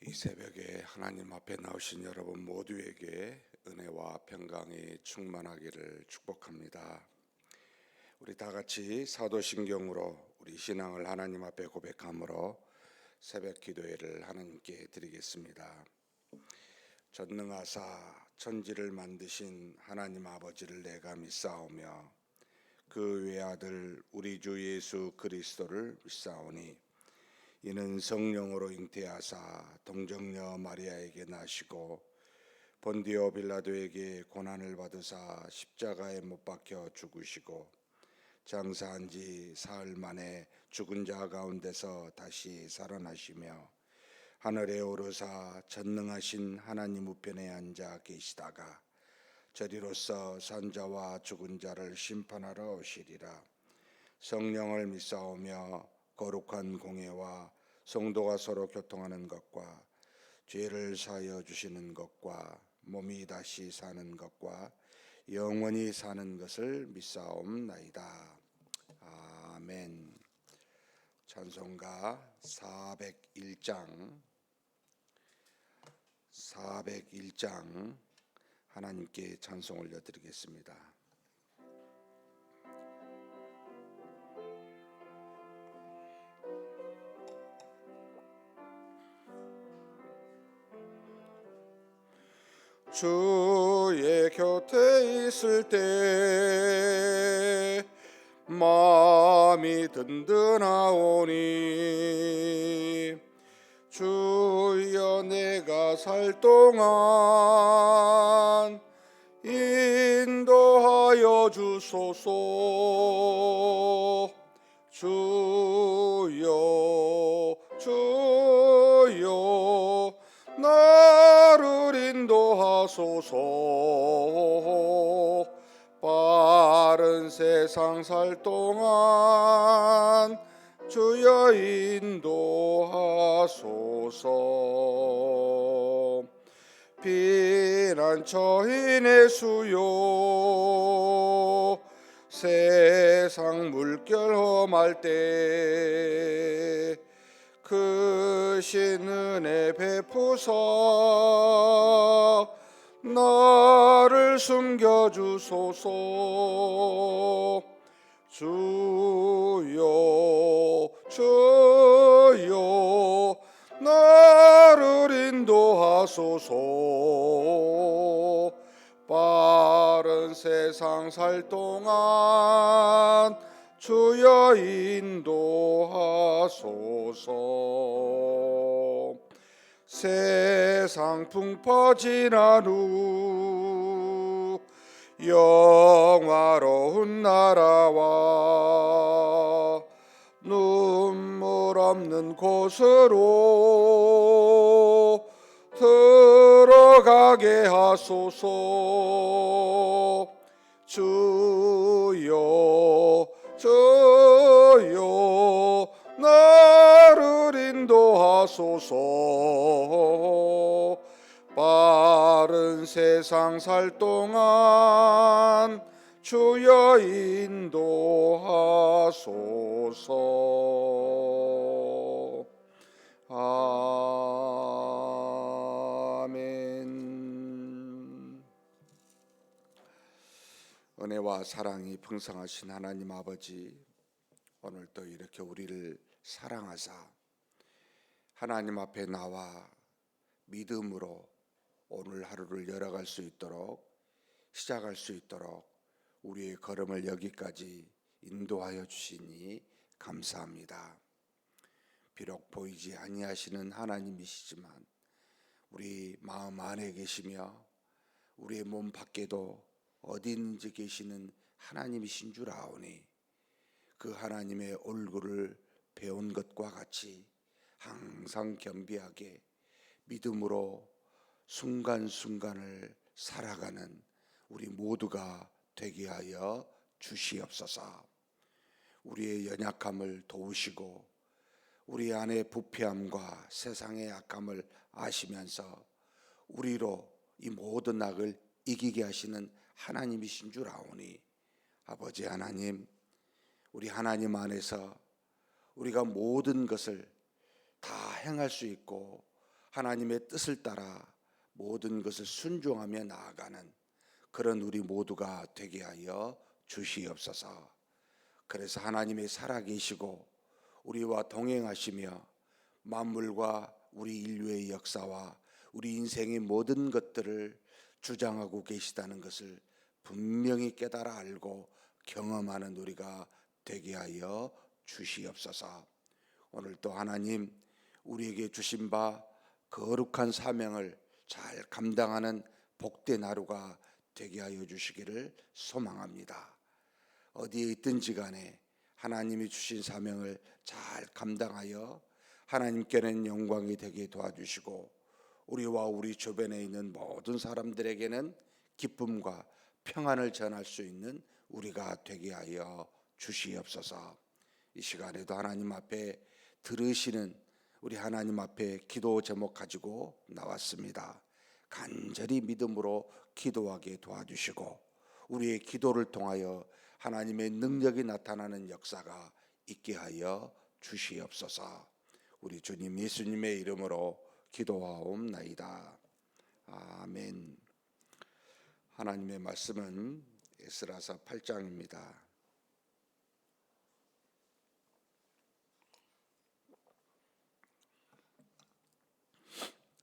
이 새벽에 하나님 앞에 나오신 여러분 모두에게 은혜와 평강이 충만하기를 축복합니다. 우리 다 같이 사도신경으로 우리 신앙을 하나님 앞에 고백함으로 새벽 기도회를 하나님께 드리겠습니다. 전능하사 천지를 만드신 하나님 아버지를 내가 믿사오며 그 외아들 우리 주 예수 그리스도를 믿사오니 이는 성령으로 잉태하사 동정녀 마리아에게 나시고 본디오 빌라도에게 고난을 받으사 십자가에 못 박혀 죽으시고 장사한 지 사흘 만에 죽은 자 가운데서 다시 살아나시며 하늘에 오르사 전능하신 하나님 우편에 앉아 계시다가 저리로서 산자와 죽은 자를 심판하러 오시리라. 성령을 믿사오며 거룩한 공예와 성도가 서로 교통하는 것과 죄를 사하여 주시는 것과 몸이 다시 사는 것과 영원히 사는 것을 믿사옵나이다. 아멘. 찬송가 401장 하나님께 찬송 올려드리겠습니다. 주의 곁에 있을 때 마음이 든든하오니 주여 내가 살 동안 인도하여 주소서. 주여 나를 인도하소서. 빠른 세상 살 동안 주여 인도하소서. 피난처인의 수요 세상 물결 험할 때 크신 은혜 베푸사 나를 숨겨주소서. 주여 나를 인도하소서. 빠른 세상 살 동안 주여 인도하소서. 세상 풍파 지난 후 영화로운 나라와 눈물 없는 곳으로 들어가게 하소서. 주여 나를 인도하소서. 빠른 세상 살 동안 주여 인도하소서. 아멘. 은혜와 사랑이 풍성하신 하나님 아버지, 오늘도 이렇게 우리를 사랑하사 하나님 앞에 나와 믿음으로 오늘 하루를 열어갈 수 있도록, 시작할 수 있도록 우리의 걸음을 여기까지 인도하여 주시니 감사합니다. 비록 보이지 아니하시는 하나님이시지만 우리 마음 안에 계시며 우리의 몸 밖에도 어디 있는지 계시는 하나님이신 줄 아오니 그 하나님의 얼굴을 배운 것과 같이 항상 겸비하게 믿음으로 순간순간을 살아가는 우리 모두가 되게 하여 주시옵소서. 우리의 연약함을 도우시고 우리 안의 부패함과 세상의 악함을 아시면서 우리로 이 모든 악을 이기게 하시는 하나님이신 줄 아오니 아버지 하나님, 우리 하나님 안에서 우리가 모든 것을 다 행할 수 있고 하나님의 뜻을 따라 모든 것을 순종하며 나아가는 그런 우리 모두가 되게 하여 주시옵소서. 그래서 하나님의 살아계시고 우리와 동행하시며 만물과 우리 인류의 역사와 우리 인생의 모든 것들을 주장하고 계시다는 것을 분명히 깨달아 알고 경험하는 우리가 되게 하여 주시옵소서. 오늘 또 하나님 우리에게 주신 바 거룩한 사명을 잘 감당하는 복된 하루가 되게 하여 주시기를 소망합니다. 어디에 있든지 간에 하나님이 주신 사명을 잘 감당하여 하나님께는 영광이 되게 도와주시고 우리와 우리 주변에 있는 모든 사람들에게는 기쁨과 평안을 전할 수 있는 우리가 되게 하여 주시옵소서. 이 시간에도 하나님 앞에 들으시는 우리 하나님 앞에 기도 제목 가지고 나왔습니다. 간절히 믿음으로 기도하게 도와주시고 우리의 기도를 통하여 하나님의 능력이 나타나는 역사가 있게 하여 주시옵소서. 우리 주님 예수님의 이름으로 기도하옵나이다. 아멘. 하나님의 말씀은 에스라서 8장입니다.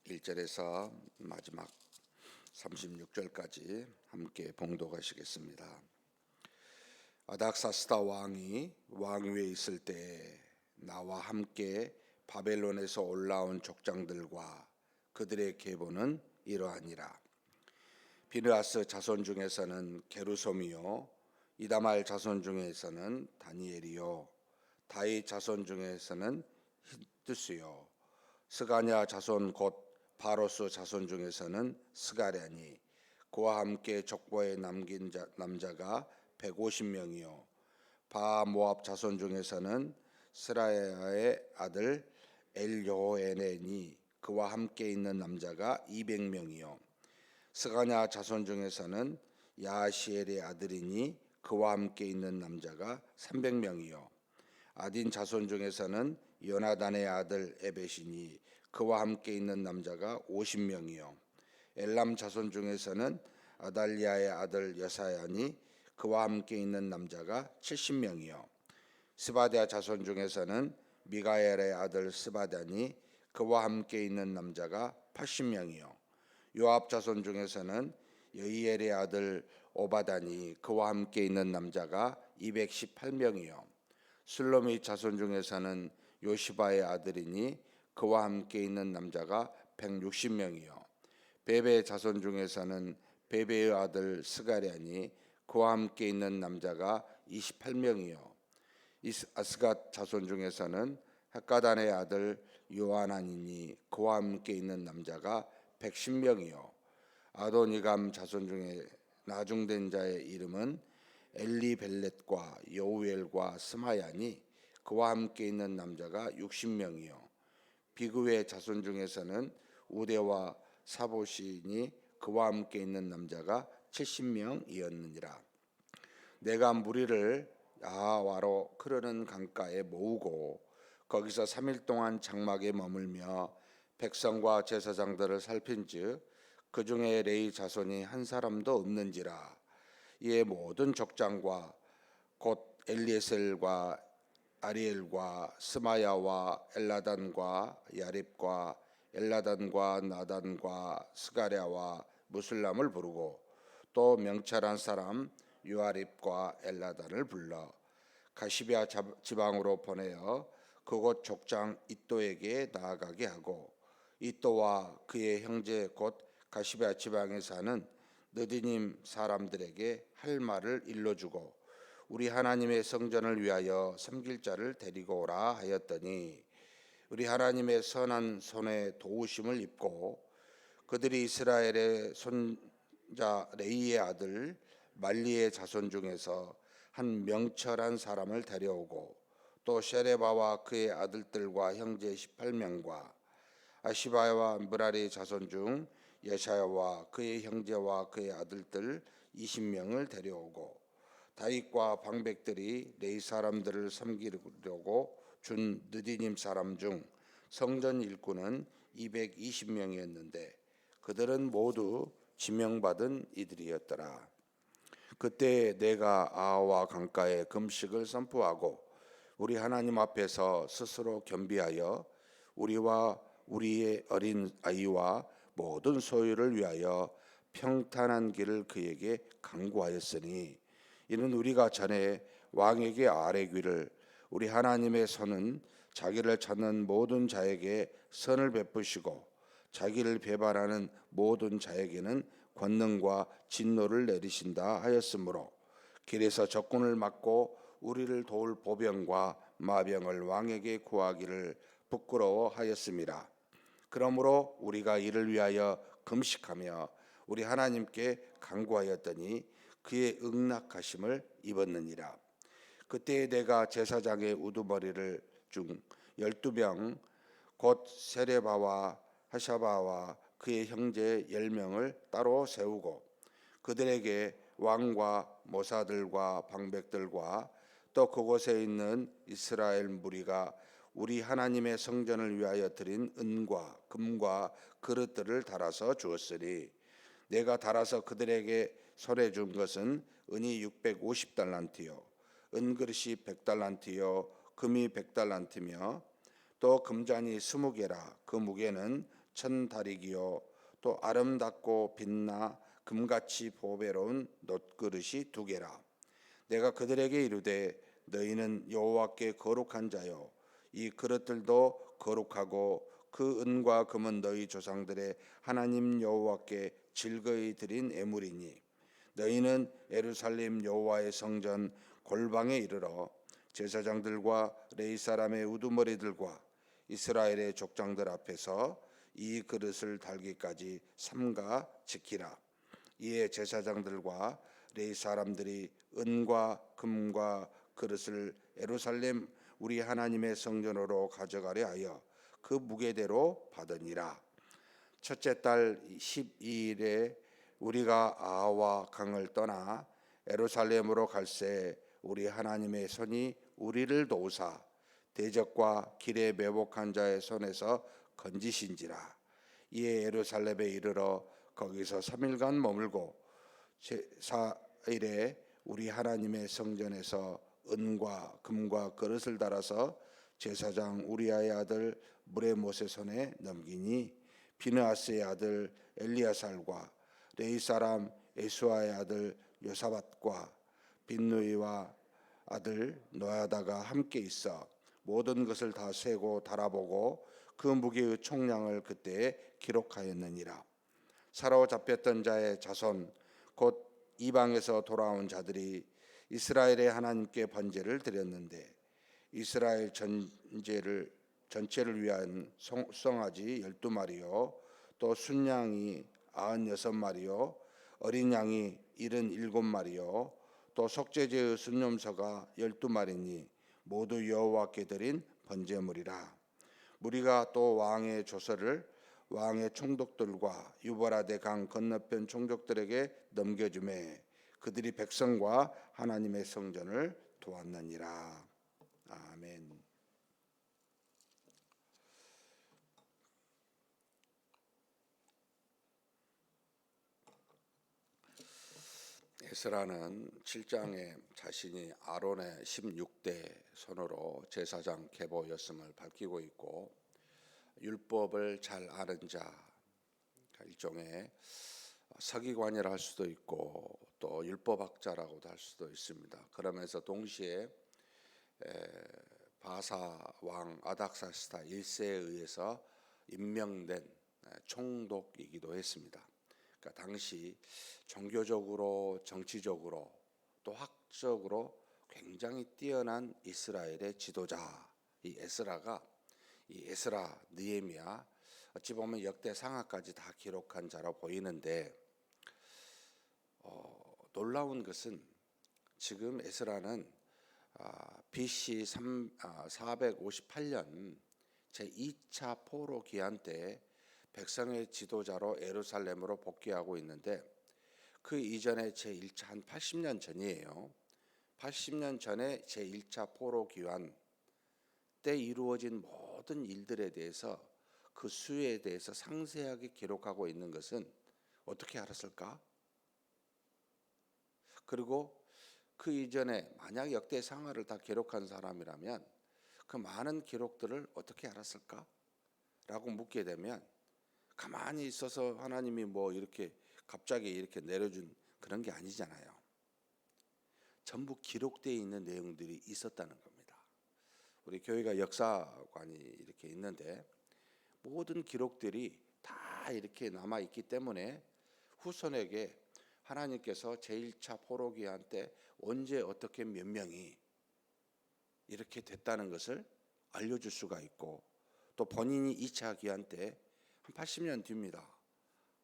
1절에서 마지막 36절까지 함께 봉독하시겠습니다. 아닥사스다 왕이 왕위에 있을 때 나와 함께 바벨론에서 올라온 족장들과 그들의 계보는 이러하니라. 비느하스 자손 중에서는 게르솜이요, 이다말 자손 중에서는 다니엘이요, 다윗 자손 중에서는 히뚜스요, 스가냐 자손 곧 바로스 자손 중에서는 스가랴니, 그와 함께 족보에 남긴 남자가 150명이요 바모압 자손 중에서는 스라야의 아들 엘요에네니, 그와 함께 있는 남자가 200명이요 스가냐 자손 중에서는 야시엘의 아들이니, 그와 함께 있는 남자가 300명이요 아딘 자손 중에서는 요나단의 아들 에벳이니, 그와 함께 있는 남자가 50명이요 엘람 자손 중에서는 아달리아의 아들 여사야니, 그와 함께 있는 남자가 70명이요 스바랴 자손 중에서는 미가엘의 아들 스바다니, 그와 함께 있는 남자가 80명이요 요압 자손 중에서는 여이엘의 아들 오바다니, 그와 함께 있는 남자가 218명이요 술로미 자손 중에서는 요시바의 아들이니, 그와 함께 있는 남자가 160명이요 베베 자손 중에서는 베베의 아들 스가랴니, 그와 함께 있는 남자가 28명이요 아스갓 자손 중에서는 헷가단의 아들 요하나니니, 그와 함께 있는 남자가 110명이요 아도니감 자손 중에 나중된 자의 이름은 엘리벨렛과 여우엘과 스마야니, 그와 함께 있는 남자가 60명이요 비그의 자손 중에서는 우대와 사보시니, 그와 함께 있는 남자가 70명이었느니라. 내가 무리를 야하와로 흐르는 강가에 모으고 거기서 3일 동안 장막에 머물며 백성과 제사장들을 살핀즉 그 중에 레위 자손이 한 사람도 없는지라. 이에 모든 족장과 곧 엘리에셀과 아리엘과 스마야와 엘라단과 야립과 엘라단과 나단과 스가랴와 무슬람을 부르고 또 명철한 사람 요아립과 엘라단을 불러 가시비아 지방으로 보내어 그곳 족장 이또에게 나아가게 하고, 이또와 그의 형제 곧 가시비아 지방에 사는 느디님 사람들에게 할 말을 일러주고 우리 하나님의 성전을 위하여 섬길 자를 데리고 오라 하였더니, 우리 하나님의 선한 손에 도우심을 입고 그들이 이스라엘의 손자 레이의 아들 말리의 자손 중에서 한 명철한 사람을 데려오고 또 셰레바와 그의 아들들과 형제 18명과 아시바와 므라리 자손 중 여샤야와 그의 형제와 그의 아들들 20명을 데려오고 다윗과 방백들이 레위 사람들을 섬기려고 준 느디님 사람 중 성전 일꾼은 220명이었는데 그들은 모두 지명받은 이들이었더라. 그때 내가 아하와 강가에 금식을 선포하고 우리 하나님 앞에서 스스로 겸비하여 우리와 우리의 어린 아이와 모든 소유를 위하여 평탄한 길을 그에게 강구하였으니 이는 우리가 전에 왕에게 아뢰기를 우리 하나님의 손은 자기를 찾는 모든 자에게 선을 베푸시고 자기를 배반하는 모든 자에게는 권능과 진노를 내리신다 하였으므로 길에서 적군을 막고 우리를 도울 보병과 마병을 왕에게 구하기를 부끄러워하였습니다. 그러므로 우리가 이를 위하여 금식하며 우리 하나님께 간구하였더니 그의 응낙하심을 입었느니라. 그때 내가 제사장의 우두머리를 중 12명 곧 세레바와 하샤바와 그의 형제 10명을 따로 세우고 그들에게 왕과 모사들과 방백들과 또 그곳에 있는 이스라엘 무리가 우리 하나님의 성전을 위하여 드린 은과 금과 그릇들을 달아서 주었으니 내가 달아서 그들에게 손에 준 것은 은이 650달란트요 은그릇이 100달란트요 금이 100달란트며 또 금잔이 20개라 그 무게는 1000다리기요 또 아름답고 빛나 금같이 보배로운 놋그릇이 2개라. 내가 그들에게 이르되 너희는 여호와께 거룩한 자요 이 그릇들도 거룩하고 그 은과 금은 너희 조상들의 하나님 여호와께 즐거이 드린 애물이니 너희는 예루살렘 여호와의 성전 골방에 이르러 제사장들과 레위 사람의 우두머리들과 이스라엘의 족장들 앞에서 이 그릇을 달기까지 삼가 지키라. 이에 제사장들과 레위 사람들이 은과 금과 그릇을 예루살렘 우리 하나님의 성전으로 가져가려 하여 그 무게대로 받으니라. 첫째 달 12일에 우리가 아하와 강을 떠나 예루살렘으로 갈새 우리 하나님의 손이 우리를 도우사 대적과 길에 매복한 자의 손에서 건지신지라. 이에 예루살렘에 이르러 거기서 3일간 머물고 제4일에 우리 하나님의 성전에서 은과 금과 그릇을 달아서 제사장 우리아의 아들 무레못의 손에 넘기니 비느하스의 아들 엘리야살과 레위 사람 에수아의 아들 요사밧과 빈누이와 아들 노야다가 함께 있어 모든 것을 다 세고 달아보고 그 무게의 총량을 그때에 기록하였느니라. 사로잡혔던 자의 자손 곧 이방에서 돌아온 자들이 이스라엘의 하나님께 번제를 드렸는데 이스라엘 전체를 위한 송아지 12마리요 또 순양이 96마리요 어린 양이 77마리요 또 속죄제의 순염소가 12마리니 모두 여호와께 드린 번제물이라. 무리가 또 왕의 조서를 왕의 총독들과 유브라데 강 건너편 총독들에게 넘겨주매 그들이 백성과 하나님의 성전을 도왔느니라. 아멘. 에스라는 7장에 자신이 아론의 16대 손으로 제사장 계보였음을 밝히고 있고 율법을 잘 아는 자, 일종의 서기관이라 할 수도 있고 또 율법학자라고도 할 수도 있습니다. 그러면서 동시에 바사 왕 아닥사스다 1세에 의해서 임명된 총독이기도 했습니다. 그러니까 당시 종교적으로 정치적으로 또 학적으로 굉장히 뛰어난 이스라엘의 지도자 이 에스라가 이 에스라, 느헤미야 어찌 보면 역대 상하까지 다 기록한 자로 보이는데 놀라운 것은 지금 에스라는 BC 458년 제2차 포로 기한 때 백성의 지도자로 예루살렘으로 복귀하고 있는데 그 이전에 제1차 한 80년 전이에요. 80년 전에 제1차 포로 기한 때 이루어진 모든 일들에 대해서 그 수에 대해서 상세하게 기록하고 있는 것은 어떻게 알았을까? 그리고 그 이전에 만약 역대상하를 다 기록한 사람이라면 그 많은 기록들을 어떻게 알았을까? 라고 묻게 되면 가만히 있어서 하나님이 뭐 이렇게 갑자기 이렇게 내려준 그런 게 아니잖아요. 전부 기록되어 있는 내용들이 있었다는 겁니다. 우리 교회가 역사관이 이렇게 있는데 모든 기록들이 다 이렇게 남아 있기 때문에 후손에게 하나님께서 제1차 포로기한 때 언제 어떻게 몇 명이 이렇게 됐다는 것을 알려줄 수가 있고, 또 본인이 2차 기한 때 한 80년 뒤입니다.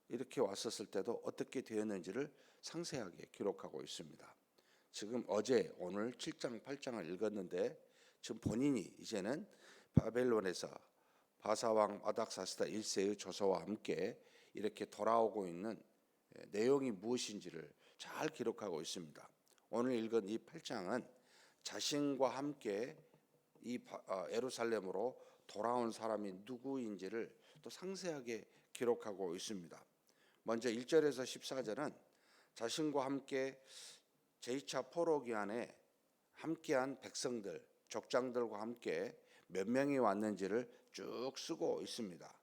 이렇게 왔었을 때도 어떻게 되었는지를 상세하게 기록하고 있습니다. 지금 어제 오늘 7장 8장을 읽었는데 지금 본인이 이제는 바벨론에서 바사왕 아닥사스다 1세의 조서와 함께 이렇게 돌아오고 있는 내용이 무엇인지를 잘 기록하고 있습니다. 오늘 읽은 이 8장은 자신과 함께 이 예루살렘으로 돌아온 사람이 누구인지를 또 상세하게 기록하고 있습니다. 먼저 1절에서 14절은 자신과 함께 제2차 포로기한에 함께한 백성들, 족장들과 함께 몇 명이 왔는지를 쭉 쓰고 있습니다.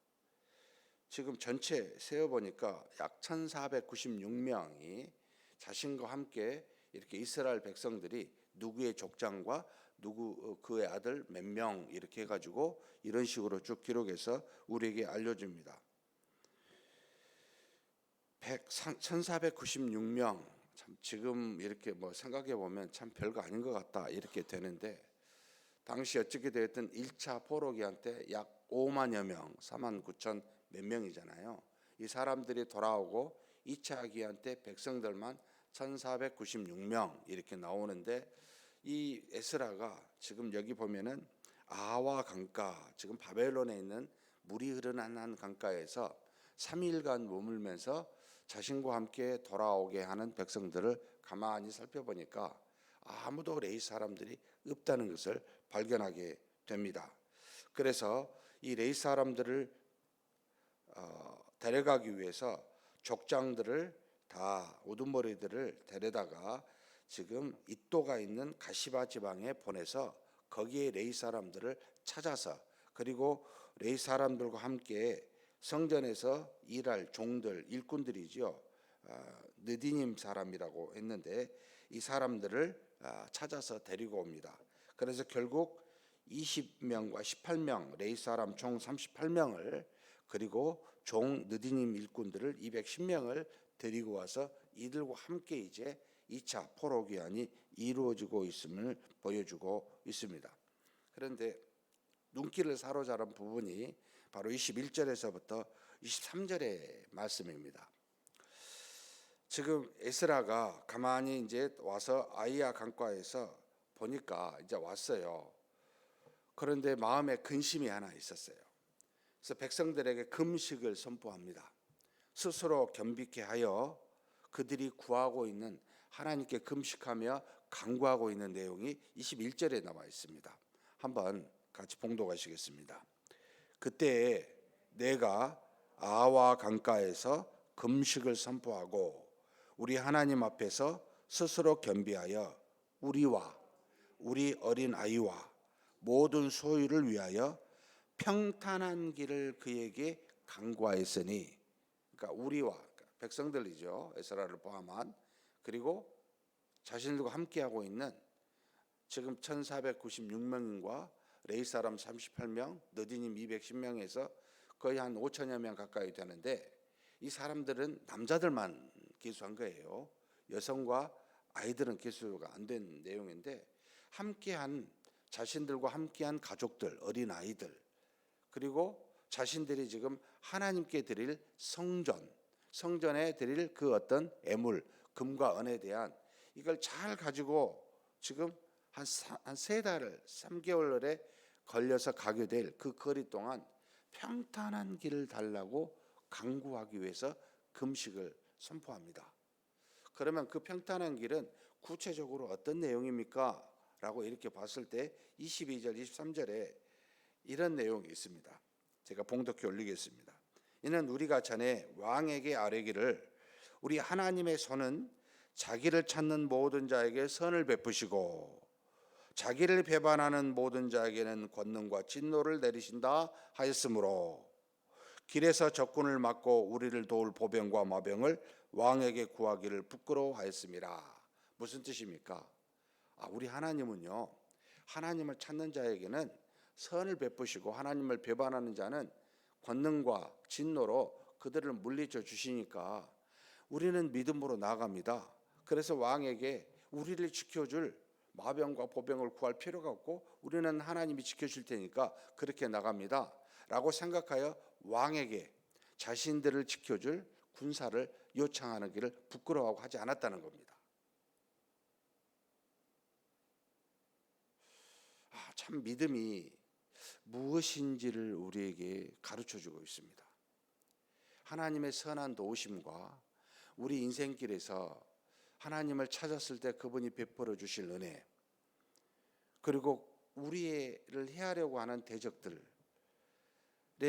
지금 전체 세어보니까 약 1496명이 자신과 함께 이렇게 이스라엘 백성들이 누구의 족장과 누구 그의 아들 몇 명 이렇게 해가지고 이런 식으로 쭉 기록해서 우리에게 알려줍니다. 1496명 참 지금 이렇게 뭐 생각해 보면 참 별거 아닌 것 같다 이렇게 되는데, 당시 어떻게 되었든 1차 포로기한 때 약 5만여 명, 4만 9천 몇 명이잖아요. 이 사람들이 돌아오고 2차 기한 때 백성들만 1496명 이렇게 나오는데, 이 에스라가 지금 여기 보면은 아와 강가, 지금 바벨론에 있는 물이 흐르는 한 강가에서 3일간 머물면서 자신과 함께 돌아오게 하는 백성들을 가만히 살펴보니까 아무도 레위 사람들이 없다는 것을 발견하게 됩니다. 그래서 이 레위 사람들을 데려가기 위해서 족장들을 다 우두머리들을 데려다가 지금 이또가 있는 가시바 지방에 보내서 거기에 레위 사람들을 찾아서, 그리고 레위 사람들과 함께 성전에서 일할 종들, 일꾼들이죠. 느디님 사람이라고 했는데 이 사람들을 찾아서 데리고 옵니다. 그래서 결국 20명과 18명, 레위 사람 총 38명을, 그리고 종 느디님 일꾼들을 210명을 데리고 와서 이들과 함께 이제 2차 포로기한이 이루어지고 있음을 보여주고 있습니다. 그런데 눈길을 사로잡은 부분이 바로 21절에서부터 23절의 말씀입니다. 지금 에스라가 가만히 이제 와서 아이야 강가에서 보니까 이제 왔어요. 그런데 마음에 근심이 하나 있었어요. 그래서 백성들에게 금식을 선포합니다. 스스로 겸비케 하여 그들이 구하고 있는 하나님께 금식하며 간구하고 있는 내용이 21절에 나와 있습니다. 한번 같이 봉독하시겠습니다. 그때 내가 아와 강가에서 금식을 선포하고 우리 하나님 앞에서 스스로 겸비하여 우리와 우리 어린 아이와 모든 소유를 위하여 평탄한 길을 그에게 간구하였으니, 그러니까 우리와 백성들이죠, 에스라를 포함한, 그리고 자신들과 함께하고 있는 지금 1496명과 레위 사람 38명, 느디님 210명에서 거의 한 5천여 명 가까이 되는데, 이 사람들은 남자들만 기수한 거예요. 여성과 아이들은 기수가 안 된 내용인데, 함께한 자신들과 함께한 가족들, 어린 아이들, 그리고 자신들이 지금 하나님께 드릴 성전에 드릴 그 어떤 애물, 금과 은에 대한 이걸 잘 가지고 지금 한 3달을 3개월에 걸려서 가게 될 그 거리 동안 평탄한 길을 달라고 간구하기 위해서 금식을 선포합니다. 그러면 그 평탄한 길은 구체적으로 어떤 내용입니까? 라고 이렇게 봤을 때 22절 23절에 이런 내용이 있습니다. 제가 봉독해 올리겠습니다. 이는 우리가 전에 왕에게 아뢰기를 우리 하나님의 손은 자기를 찾는 모든 자에게 선을 베푸시고 자기를 배반하는 모든 자에게는 권능과 진노를 내리신다 하였으므로 길에서 적군을 막고 우리를 도울 보병과 마병을 왕에게 구하기를 부끄러워하였습니다. 무슨 뜻입니까? 우리 하나님은요, 하나님을 찾는 자에게는 선을 베푸시고 하나님을 배반하는 자는 권능과 진노로 그들을 물리쳐 주시니까 우리는 믿음으로 나아갑니다. 그래서 왕에게 우리를 지켜줄 마병과 보병을 구할 필요가 없고 우리는 하나님이 지켜줄 테니까 그렇게 나갑니다 라고 생각하여 왕에게 자신들을 지켜줄 군사를 요청하기를 부끄러워하고 하지 않았다는 겁니다. 참 믿음이 무엇인지를 우리에게 가르쳐주고 있습니다. 하나님의 선한 도우심과 우리 인생길에서 하나님을 찾았을 때 그분이 베풀어 주실 은혜, 그리고 우리를 해하려고 하는 대적들에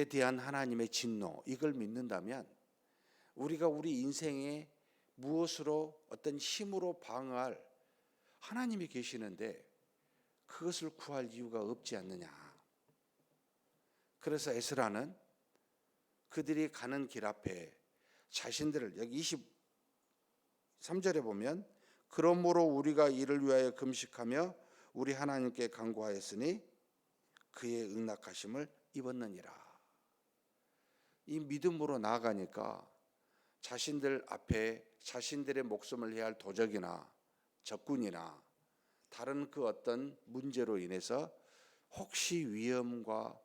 대한 하나님의 진노, 이걸 믿는다면 우리가 우리 인생에 무엇으로 어떤 힘으로 방어할 하나님이 계시는데 그것을 구할 이유가 없지 않느냐. 그래서 에스라는 그들이 가는 길 앞에 자신들을, 여기 23절에 보면 그러므로 우리가 이를 위하여 금식하며 우리 하나님께 간구하였으니 그의 응낙하심을 입었느니라. 이 믿음으로 나아가니까 자신들 앞에 자신들의 목숨을 해야 할 도적이나 적군이나 다른 그 어떤 문제로 인해서 혹시 위험과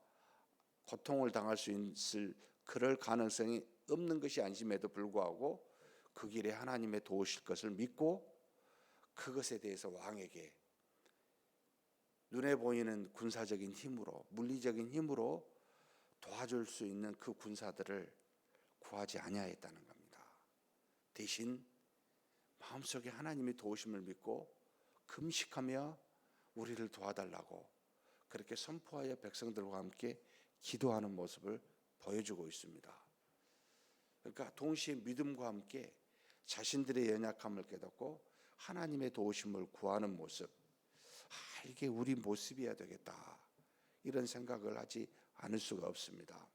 고통을 당할 수 있을 그럴 가능성이 없는 것이 안심에도 불구하고 그 길에 하나님의 도우실 것을 믿고 그것에 대해서 왕에게 눈에 보이는 군사적인 힘으로, 물리적인 힘으로 도와줄 수 있는 그 군사들을 구하지 아니하였다는 겁니다. 대신 마음속에 하나님의 도우심을 믿고 금식하며 우리를 도와달라고 그렇게 선포하여 백성들과 함께 기도하는 모습을 보여주고 있습니다. 그러니까 동시에 믿음과 함께 자신들의 연약함을 깨닫고 하나님의 도우심을 구하는 모습, 이게 우리 모습이어야 되겠다, 이런 생각을 하지 않을 수가 없습니다.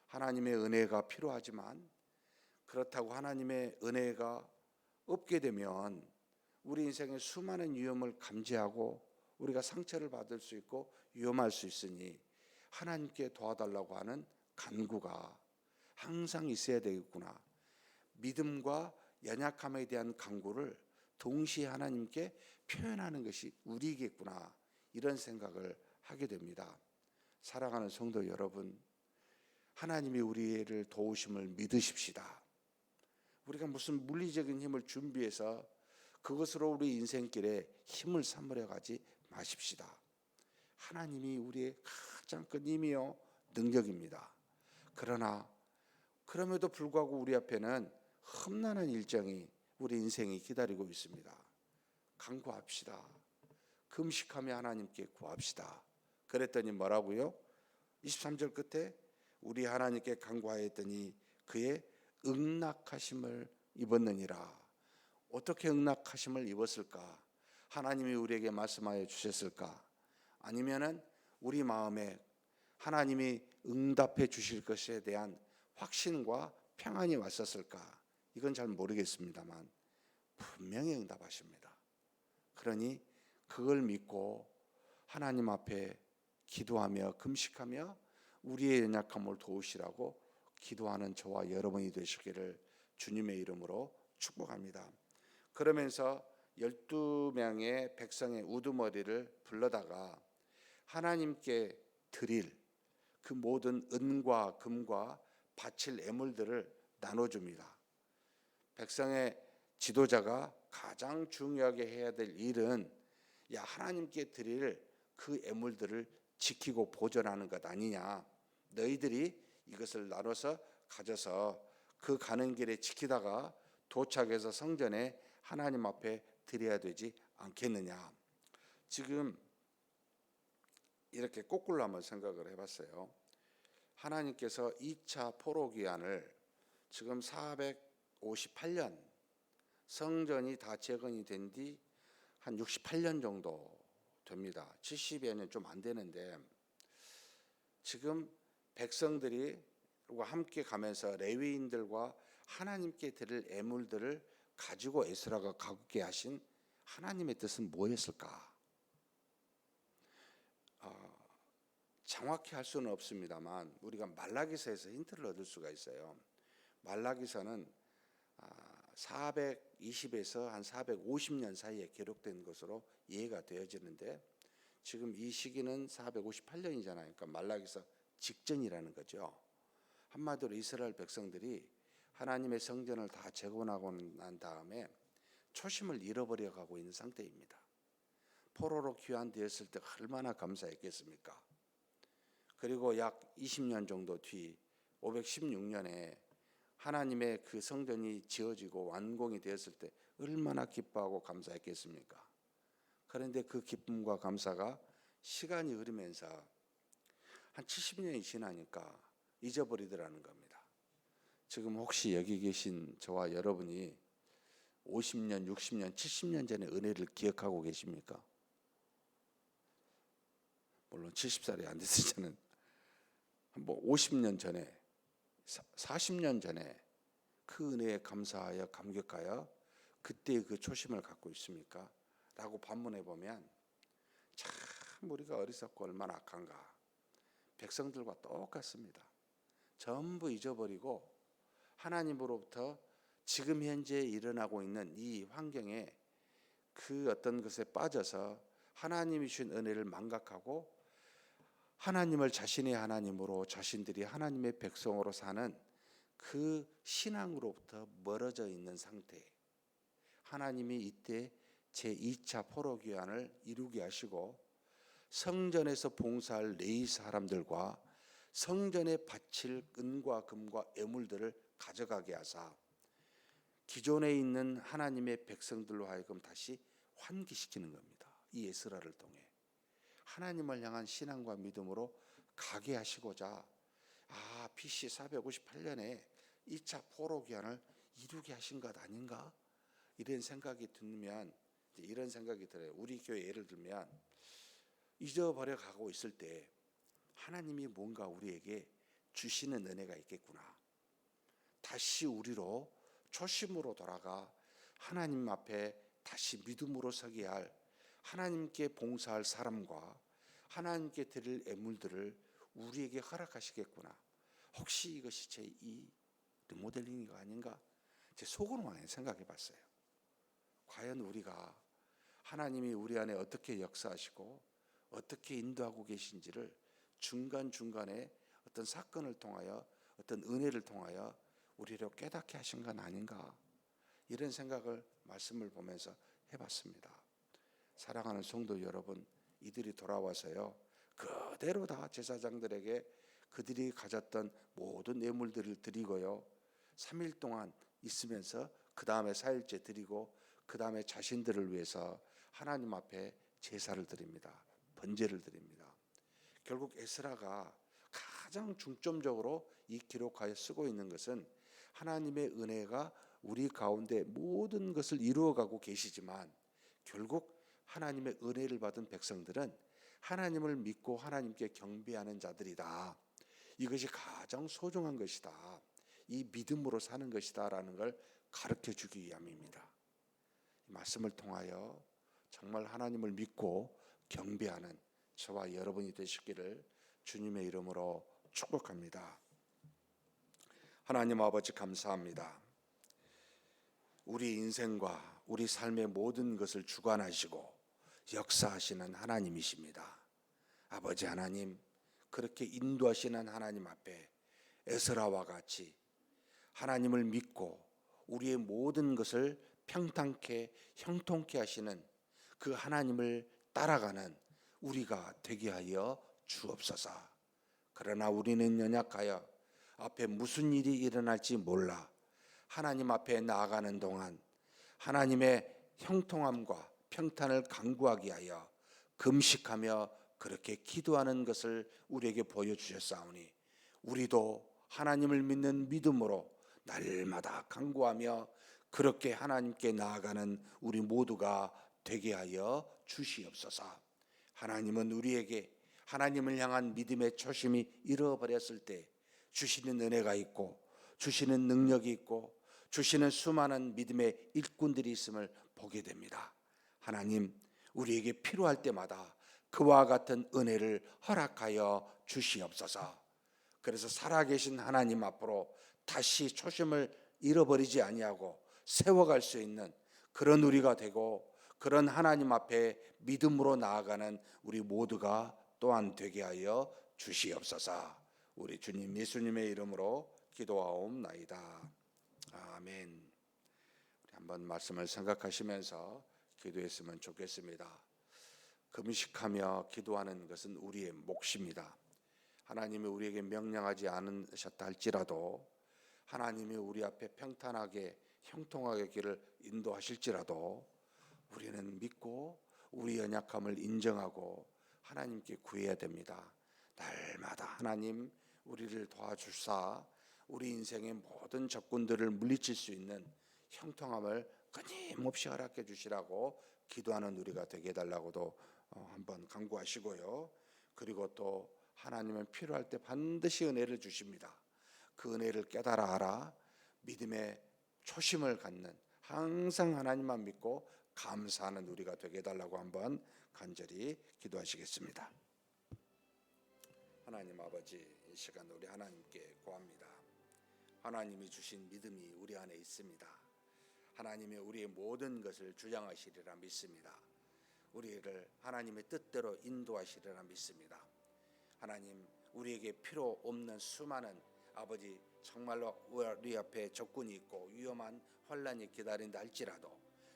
하나님의 은혜가 필요하지만 그렇다고 하나님의 은혜가 없게 되면 우리 인생에 수많은 위험을 감지하고 우리가 상처를 받을 수 있고 위험할 수 있으니 하나님께 도와달라고 하는 간구가 항상 있어야 되겠구나. 믿음과 연약함에 대한 간구를 동시에 하나님께 표현하는 것이 우리이겠구나, 이런 생각을 하게 됩니다. 사랑하는 성도 여러분, 하나님이 우리를 도우심을 믿으십시다. 우리가 무슨 물리적인 힘을 준비해서 그것으로 우리 인생길에 힘을 삼으려 가지 마십시다. 하나님이 우리의 가장 큰 힘이요 능력입니다. 그러나 그럼에도 불구하고 우리 앞에는 험난한 일정이, 우리 인생이 기다리고 있습니다. 간구합시다. 금식하며 하나님께 구합시다. 그랬더니 뭐라고요? 23절 끝에 우리 하나님께 간구하였더니 그의 응낙하심을 입었느니라. 어떻게 응낙하심을 입었을까? 하나님이 우리에게 말씀하여 주셨을까? 아니면은 우리 마음에 하나님이 응답해 주실 것에 대한 확신과 평안이 왔었을까? 이건 잘 모르겠습니다만 분명히 응답하십니다. 그러니 그걸 믿고 하나님 앞에 기도하며 금식하며 우리의 연약함을 도우시라고 기도하는 저와 여러분이 되시기를 주님의 이름으로 축복합니다. 그러면서 12명의 백성의 우두머리를 불러다가 하나님께 드릴 그 모든 은과 금과 바칠 애물들을 나눠줍니다. 백성의 지도자가 가장 중요하게 해야 될 일은 하나님께 드릴 그 애물들을 지키고 보존하는 것 아니냐. 너희들이 이것을 나눠서 가져서 그 가는 길에 지키다가 도착해서 성전에 하나님 앞에 드려야 되지 않겠느냐. 지금 이렇게 거꾸로 한번 생각을 해봤어요. 하나님께서 2차 포로기한을 지금 458년 성전이 다 재건이 된 뒤 한 68년 정도 됩니다. 70여 년 좀 안 되는데 지금 백성들이 함께 가면서 레위인들과 하나님께 드릴 애물들을 가지고 에스라가 가게 하신 하나님의 뜻은 뭐였을까? 정확히 할 수는 없습니다만 우리가 말라기서에서 힌트를 얻을 수가 있어요. 말라기서는 420에서 한 450년 사이에 기록된 것으로 이해가 되어지는데 지금 이 시기는 458년이잖아요. 그러니까 말라기서 직전이라는 거죠. 한마디로 이스라엘 백성들이 하나님의 성전을 다 재건하고 난 다음에 초심을 잃어버려 가고 있는 상태입니다. 포로로 귀환되었을 때 얼마나 감사했겠습니까? 그리고 약 20년 정도 뒤 516년에 하나님의 그 성전이 지어지고 완공이 되었을 때 얼마나 기뻐하고 감사했겠습니까? 그런데 그 기쁨과 감사가 시간이 흐르면서 한 70년이 지나니까 잊어버리더라는 겁니다. 지금 혹시 여기 계신 저와 여러분이 50년, 60년, 70년 전의 은혜를 기억하고 계십니까? 물론 70살이 안 됐을 때는 뭐 50년 전에 40년 전에 그 은혜에 감사하여 감격하여 그때의 그 초심을 갖고 있습니까? 라고 반문해 보면 참 우리가 어리석고 얼마나 악한가. 백성들과 똑같습니다. 전부 잊어버리고 하나님으로부터 지금 현재 일어나고 있는 이 환경에 그 어떤 것에 빠져서 하나님이 주신 은혜를 망각하고 하나님을 자신의 하나님으로 자신들이 하나님의 백성으로 사는 그 신앙으로부터 멀어져 있는 상태. 하나님이 이때 제2차 포로기한을 이루게 하시고 성전에서 봉사할 레위 사람들과 성전에 바칠 은과 금과 애물들을 가져가게 하사 기존에 있는 하나님의 백성들로 하여금 다시 환기시키는 겁니다. 이 에스라를 통해 하나님을 향한 신앙과 믿음으로 가게 하시고자 BC 458년에 2차 포로기한을 이루게 하신 것 아닌가? 이런 생각이 들면 이런 생각이 들어요. 우리 교회 예를 들면 잊어버려 가고 있을 때 하나님이 뭔가 우리에게 주시는 은혜가 있겠구나. 다시 우리로 초심으로 돌아가 하나님 앞에 다시 믿음으로 서게 할 하나님께 봉사할 사람과 하나님께 드릴 애물들을 우리에게 허락하시겠구나. 혹시 이것이 제2 리모델링이 아닌가? 제 속으로만 생각해 봤어요. 과연 우리가 하나님이 우리 안에 어떻게 역사하시고 어떻게 인도하고 계신지를 중간중간에 어떤 사건을 통하여 어떤 은혜를 통하여 우리로 깨닫게 하신 건 아닌가? 이런 생각을 말씀을 보면서 해봤습니다. 사랑하는 성도 여러분, 이들이 돌아와서요 그대로 다 제사장들에게 그들이 가졌던 모든 예물들을 드리고요 3일 동안 있으면서 그 다음에 4일째 드리고 그 다음에 자신들을 위해서 하나님 앞에 제사를 드립니다. 번제를 드립니다. 결국 에스라가 가장 중점적으로 이 기록하여 쓰고 있는 것은 하나님의 은혜가 우리 가운데 모든 것을 이루어가고 계시지만 결국 하나님의 은혜를 받은 백성들은 하나님을 믿고 하나님께 경배하는 자들이다. 이것이 가장 소중한 것이다. 이 믿음으로 사는 것이다 라는 걸 가르쳐 주기 위함입니다. 이 말씀을 통하여 정말 하나님을 믿고 경배하는 저와 여러분이 되시기를 주님의 이름으로 축복합니다. 하나님 아버지 감사합니다. 우리 인생과 우리 삶의 모든 것을 주관하시고 역사하시는 하나님이십니다. 아버지 하나님, 그렇게 인도하시는 하나님 앞에 에스라와 같이 하나님을 믿고 우리의 모든 것을 평탄케 형통케 하시는 그 하나님을 따라가는 우리가 되게 하여 주옵소서. 그러나 우리는 연약하여 앞에 무슨 일이 일어날지 몰라 하나님 앞에 나아가는 동안 하나님의 형통함과 평탄을 간구하게 하여 금식하며 그렇게 기도하는 것을 우리에게 보여주셨사오니 우리도 하나님을 믿는 믿음으로 날마다 간구하며 그렇게 하나님께 나아가는 우리 모두가 되게 하여 주시옵소서. 하나님은 우리에게 하나님을 향한 믿음의 초심이 잃어버렸을 때 주시는 은혜가 있고 주시는 능력이 있고 주시는 수많은 믿음의 일꾼들이 있음을 보게 됩니다. 하나님, 우리에게 필요할 때마다 그와 같은 은혜를 허락하여 주시옵소서. 그래서 살아계신 하나님 앞으로 다시 초심을 잃어버리지 아니하고 세워갈 수 있는 그런 우리가 되고, 그런 하나님 앞에 믿음으로 나아가는 우리 모두가 또한 되게 하여 주시옵소서. 우리 주님 예수님의 이름으로 기도하옵나이다. 아멘. 우리 한번 말씀을 생각하시면서 기도했으면 좋겠습니다. 금식하며 기도하는 것은 우리의 몫입니다. 하나님이 우리에게 명령하지 않으셨다 할지라도, 하나님이 우리 앞에 평탄하게 형통하게 길을 인도하실지라도 우리는 믿고 우리 연약함을 인정하고 하나님께 구해야 됩니다. 날마다 하나님 우리를 도와주사 우리 인생의 모든 적군들을 물리칠 수 있는 형통함을 끊임없이 허락해 주시라고 기도하는 우리가 되게 해달라고도 한번 간구하시고요. 그리고 또 하나님은 필요할 때 반드시 은혜를 주십니다. 그 은혜를 깨달아 알아 믿음의 초심을 갖는, 항상 하나님만 믿고 감사하는 우리가 되게 해달라고 한번 간절히 기도하시겠습니다. 하나님 아버지, 이 시간 우리 하나님께 구합니다. 하나님이 주신 믿음이 우리 안에 있습니다. 하나님이 우리의 모든 것을 주장하시리라 믿습니다. 우리를 하나님의 뜻대로 인도하시리라 믿습니다. 하나님, 우리에게 필요 없는 수많은 아버지 정말로 우리 앞에 적군이 있고 위험한 환란이 기다린다 할지라도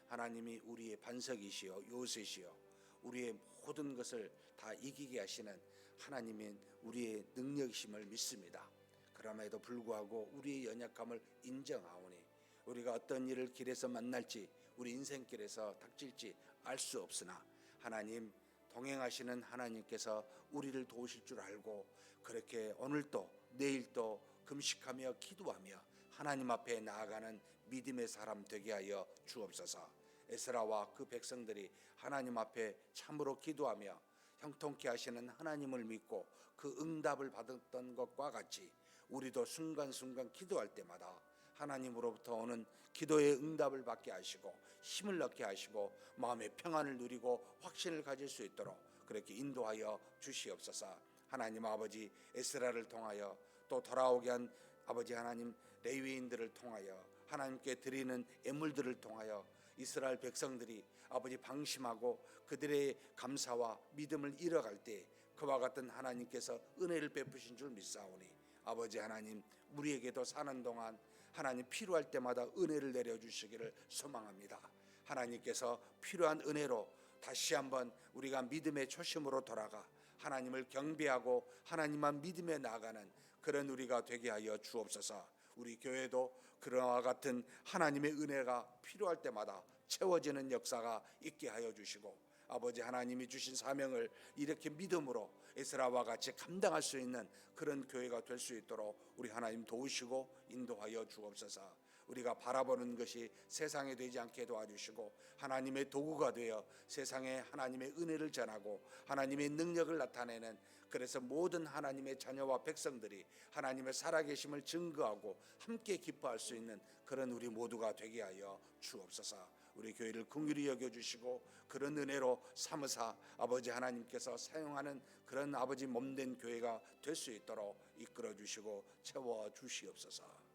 하나님이 우리의 반석이시여 요새시여 우리의 모든 것을 다 이기게 하시는 하나님인 우리의 능력이심을 믿습니다. 그럼에도 불구하고 우리의 연약함을 인정하오니 우리가 어떤 일을 길에서 만날지, 우리 인생길에서 닥칠지 알 수 없으나 하나님 동행하시는 하나님께서 우리를 도우실 줄 알고 그렇게 오늘도 내일도 금식하며 기도하며 하나님 앞에 나아가는 믿음의 사람 되게 하여 주옵소서. 에스라와 그 백성들이 하나님 앞에 참으로 기도하며 형통케 하시는 하나님을 믿고 그 응답을 받았던 것과 같이 우리도 순간순간 기도할 때마다 하나님으로부터 오는 기도의 응답을 받게 하시고 힘을 얻게 하시고 마음의 평안을 누리고 확신을 가질 수 있도록 그렇게 인도하여 주시옵소서. 하나님 아버지, 에스라를 통하여 또 돌아오게 한 아버지 하나님 레위인들을 통하여 하나님께 드리는 예물들을 통하여 이스라엘 백성들이 아버지 방심하고 그들의 감사와 믿음을 잃어갈 때 그와 같은 하나님께서 은혜를 베푸신 줄 믿사오니 아버지 하나님, 우리에게도 사는 동안 하나님 필요할 때마다 은혜를 내려주시기를 소망합니다. 하나님께서 필요한 은혜로 다시 한번 우리가 믿음의 초심으로 돌아가 하나님을 경배하고 하나님만 믿음에 나아가는 그런 우리가 되게 하여 주옵소서. 우리 교회도 그와 같은 하나님의 은혜가 필요할 때마다 채워지는 역사가 있게 하여 주시고 아버지 하나님이 주신 사명을 이렇게 믿음으로 에스라와 같이 감당할 수 있는 그런 교회가 될 수 있도록 우리 하나님 도우시고 인도하여 주옵소서. 우리가 바라보는 것이 세상에 되지 않게 도와주시고 하나님의 도구가 되어 세상에 하나님의 은혜를 전하고 하나님의 능력을 나타내는, 그래서 모든 하나님의 자녀와 백성들이 하나님의 살아계심을 증거하고 함께 기뻐할 수 있는 그런 우리 모두가 되게 하여 주옵소서. 우리 교회를 긍휼히 여겨주시고 그런 은혜로 삼으사 아버지 하나님께서 사용하는 그런 아버지 몸된 교회가 될 수 있도록 이끌어 주시고 채워 주시옵소서.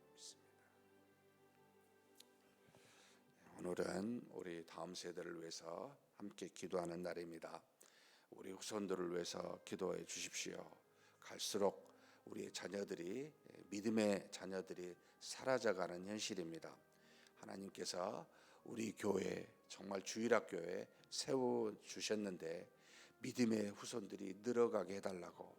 오늘은 우리 다음 세대를 위해서 함께 기도하는 날입니다. 우리 후손들을 위해서 기도해 주십시오. 갈수록 우리의 자녀들이, 믿음의 자녀들이 사라져가는 현실입니다. 하나님께서 우리 교회, 정말 주일학교에 세워주셨는데 믿음의 후손들이 늘어가게 해달라고,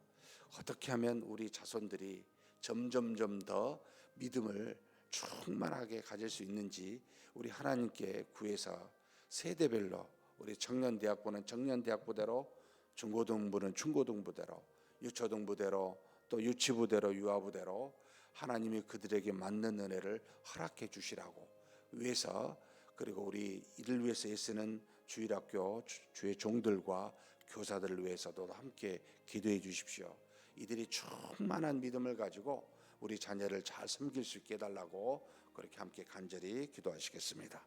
어떻게 하면 우리 자손들이 점점점 더 믿음을 충만하게 가질 수 있는지 우리 하나님께 구해서 세대별로, 우리 청년대학부는 청년대학부대로, 중고등부는 중고등부대로, 유초등부대로, 또 유치부대로 유아부대로 하나님이 그들에게 맞는 은혜를 허락해 주시라고 위해서, 그리고 우리 이를 위해서 애쓰는 주일학교 주의 종들과 교사들을 위해서도 함께 기도해 주십시오. 이들이 충만한 믿음을 가지고 우리 자녀를 잘 섬길 수 있게 해달라고 그렇게 함께 간절히 기도하시겠습니다.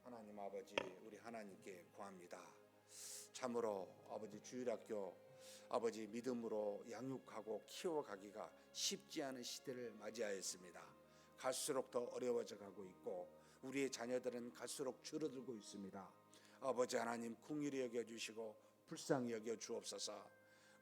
하나님 아버지, 우리 하나님께 구합니다. 참으로 아버지 주일학교 아버지 믿음으로 양육하고 키워가기가 쉽지 않은 시대를 맞이하였습니다. 갈수록 더 어려워져 가고 있고 우리의 자녀들은 갈수록 줄어들고 있습니다. 아버지 하나님 긍휼히 여겨주시고 불쌍히 여겨 주옵소서.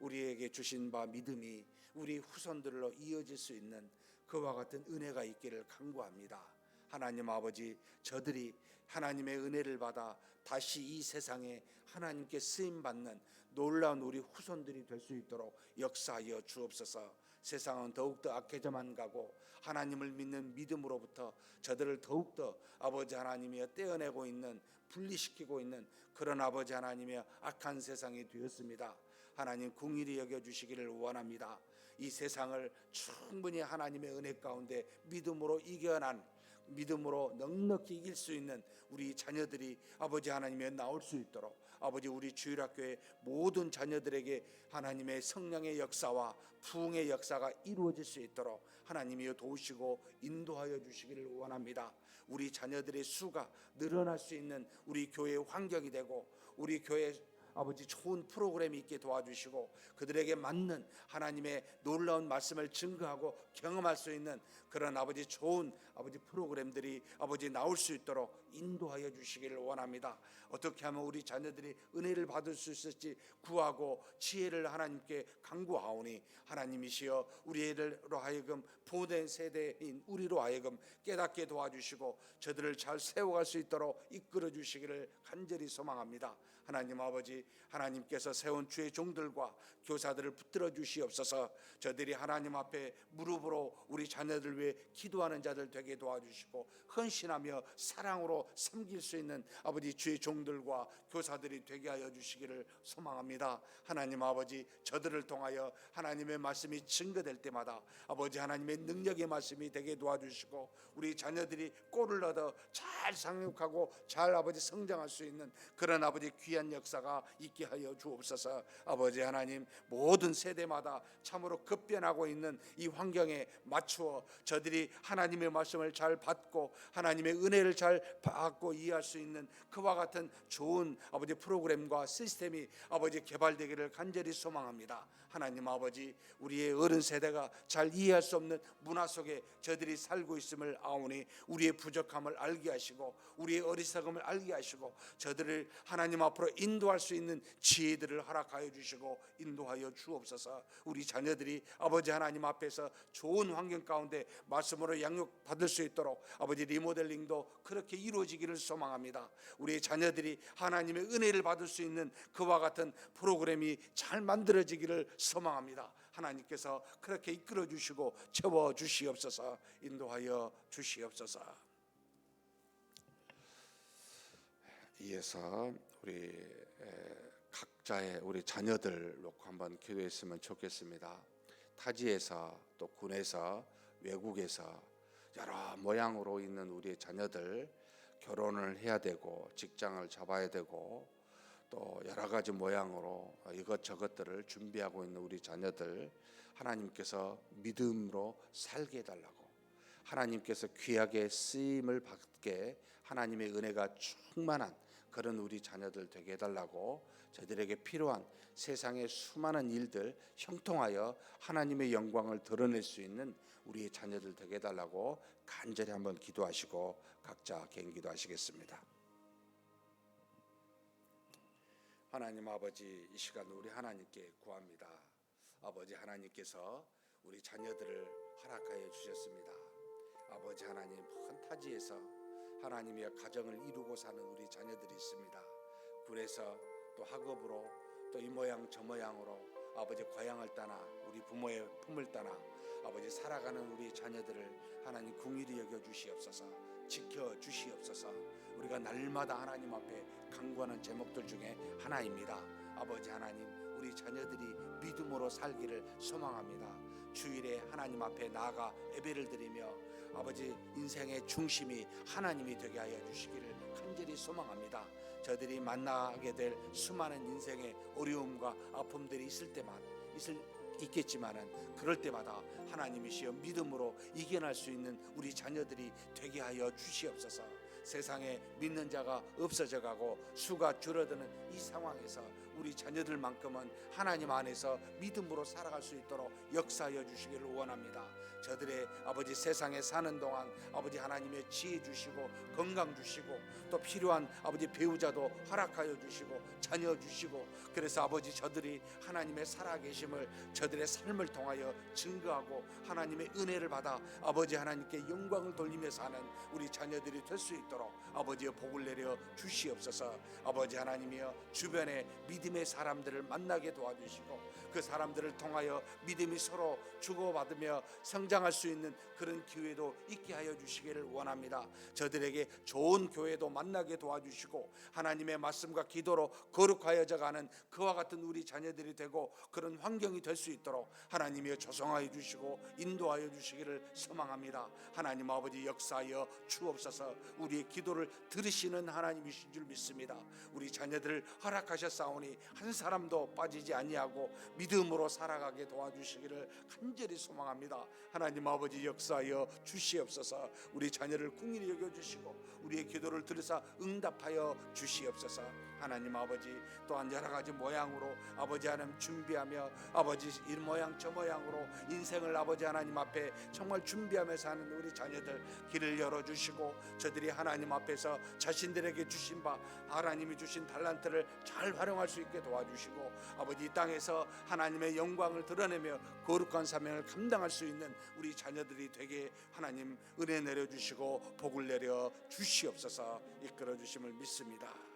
우리에게 주신 바 믿음이 우리 후손들로 이어질 수 있는 그와 같은 은혜가 있기를 간구합니다. 하나님 아버지, 저들이 하나님의 은혜를 받아 다시 이 세상에 하나님께 쓰임받는 놀라운 우리 후손들이 될 수 있도록 역사하여 주옵소서. 세상은 더욱더 악해져만 가고 하나님을 믿는 믿음으로부터 저들을 더욱더 아버지 하나님이 떼어내고 있는, 분리시키고 있는 그런 아버지 하나님의 악한 세상이 되었습니다. 하나님 긍휼히 여겨주시기를 원합니다. 이 세상을 충분히 하나님의 은혜 가운데 믿음으로 이겨난, 믿음으로 넉넉히 이길 수 있는 우리 자녀들이 아버지 하나님에 나올 수 있도록 아버지 우리 주일학교의 모든 자녀들에게 하나님의 성령의 역사와 부흥의 역사가 이루어질 수 있도록 하나님이 도우시고 인도하여 주시기를 원합니다. 우리 자녀들의 수가 늘어날 수 있는 우리 교회의 환경이 되고 우리 교회 아버지 좋은 프로그램이 있게 도와주시고 그들에게 맞는 하나님의 놀라운 말씀을 증거하고 경험할 수 있는 그런 아버지 좋은 아버지 프로그램들이 아버지 나올 수 있도록 인도하여 주시기를 원합니다. 어떻게 하면 우리 자녀들이 은혜를 받을 수 있을지 구하고 지혜를 하나님께 간구하오니 하나님이시여 우리로 하여금 보낸 세대인 우리로 하여금 깨닫게 도와주시고 저들을 잘 세워갈 수 있도록 이끌어 주시기를 간절히 소망합니다. 하나님 아버지, 하나님께서 세운 주의 종들과 교사들을 붙들어 주시옵소서. 저들이 하나님 앞에 무릎으로 우리 자녀들 위해 기도하는 자들 되게 도와주시고 헌신하며 사랑으로 섬길 수 있는 아버지 주의 종들과 교사들이 되게 하여 주시기를 소망합니다. 하나님 아버지, 저들을 통하여 하나님의 말씀이 증거될 때마다 아버지 하나님의 능력의 말씀이 되게 도와주시고 우리 자녀들이 꼴을 얻어 잘 상육하고 잘 아버지 성장할 수 있는 그런 아버지 귀한 역사가 있게 하여 주옵소서. 아버지 하나님, 모든 세대마다 참으로 급변하고 있는 이 환경에 맞추어 저들이 하나님의 말씀을 잘 받고 하나님의 은혜를 잘 받고 이해할 수 있는 그와 같은 좋은 아버지 프로그램과 시스템이 아버지 개발되기를 간절히 소망합니다. 하나님 아버지, 우리의 어른 세대가 잘 이해할 수 없는 문화 속에 저들이 살고 있음을 아오니 우리의 부족함을 알게 하시고 우리의 어리석음을 알게 하시고 저들을 하나님 앞으로 인도할 수 있는 지혜들을 허락하여 주시고 인도하여 주옵소서. 우리 자녀들이 아버지 하나님 앞에서 좋은 환경 가운데 말씀으로 양육받을 수 있도록 아버지 리모델링도 그렇게 이루어지기를 소망합니다. 우리의 자녀들이 하나님의 은혜를 받을 수 있는 그와 같은 프로그램이 잘 만들어지기를 소망합니다. 하나님께서 그렇게 이끌어 주시고 채워 주시옵소서. 인도하여 주시옵소서. 이어서 우리 각자의 우리 자녀들 놓고 한번 기도했으면 좋겠습니다. 타지에서 또 군에서 외국에서 여러 모양으로 있는 우리의 자녀들, 결혼을 해야 되고 직장을 잡아야 되고 또 여러 가지 모양으로 이것저것들을 준비하고 있는 우리 자녀들, 하나님께서 믿음으로 살게 해달라고, 하나님께서 귀하게 쓰임을 받게 하나님의 은혜가 충만한 그런 우리 자녀들 되게 해달라고, 저들에게 필요한 세상의 수많은 일들 형통하여 하나님의 영광을 드러낼 수 있는 우리의 자녀들 되게 해달라고 간절히 한번 기도하시고 각자 개인 기도하시겠습니다. 하나님 아버지, 이 시간 우리 하나님께 구합니다. 아버지 하나님께서 우리 자녀들을 허락하여 주셨습니다. 아버지 하나님, 큰 타지에서 하나님의 가정을 이루고 사는 우리 자녀들이 있습니다. 군에서 또 학업으로 또 이 모양 저 모양으로 아버지 고향을 떠나 우리 부모의 품을 떠나 아버지 살아가는 우리 자녀들을 하나님 긍휼히 여겨 주시옵소서. 지켜 주시옵소서. 우리가 날마다 하나님 앞에 간구하는 제목들 중에 하나입니다. 아버지 하나님, 우리 자녀들이 믿음으로 살기를 소망합니다. 주일에 하나님 앞에 나아가 예배를 드리며 아버지 인생의 중심이 하나님이 되게 하여 주시기를 간절히 소망합니다. 저들이 만나게 될 수많은 인생의 어려움과 아픔들이 있겠지만은 그럴 때마다 하나님이시여 믿음으로 이겨낼 수 있는 우리 자녀들이 되게 하여 주시옵소서. 세상에 믿는 자가 없어져 가고 수가 줄어드는 이 상황에서 우리 자녀들만큼은 하나님 안에서 믿음으로 살아갈 수 있도록 역사하여 주시기를 원합니다. 저들의 아버지 세상에 사는 동안 아버지 하나님의 지혜 주시고 건강 주시고 또 필요한 아버지 배우자도 허락하여 주시고 자녀 주시고, 그래서 아버지 저들이 하나님의 살아계심을 저들의 삶을 통하여 증거하고 하나님의 은혜를 받아 아버지 하나님께 영광을 돌리며 사는 우리 자녀들이 될 수 있도록 아버지의 복을 내려 주시옵소서. 아버지 하나님이여 주변에 믿음의 사람들을 만나게 도와주시고 그 사람들을 통하여 믿음이 서로 주고받으며 성장할 수 있는 그런 기회도 있게 하여 주시기를 원합니다. 저들에게 좋은 교회도 만나게 도와주시고 하나님의 말씀과 기도로 거룩하여져 가는 그와 같은 우리 자녀들이 되고 그런 환경이 될 수 있도록 하나님이여 조성하여 주시고 인도하여 주시기를 소망합니다. 하나님 아버지 역사하여 주옵소서. 우리의 기도를 들으시는 하나님이신 줄 믿습니다. 우리 자녀들을 허락하셨사오니 한 사람도 빠지지 아니하고 믿음으로 살아가게 도와주시기를 간절히 소망합니다. 하나님 아버지 역사하여 주시옵소서. 우리 자녀를 긍휼히 여겨주시고 우리의 기도를 들으사 응답하여 주시옵소서. 하나님 아버지 또한 여러 가지 모양으로 아버지 하나님 준비하며 아버지 이 모양 저 모양으로 인생을 아버지 하나님 앞에 정말 준비하며 사는 우리 자녀들 길을 열어주시고 저들이 하나님 앞에서 자신들에게 주신 바 하나님이 주신 달란트를 잘 활용할 수 있게 도와주시고 아버지 이 땅에서 하나님의 영광을 드러내며 거룩한 사명을 감당할 수 있는 우리 자녀들이 되게 하나님 은혜 내려주시고 복을 내려 주시옵소서. 이끌어 주심을 믿습니다.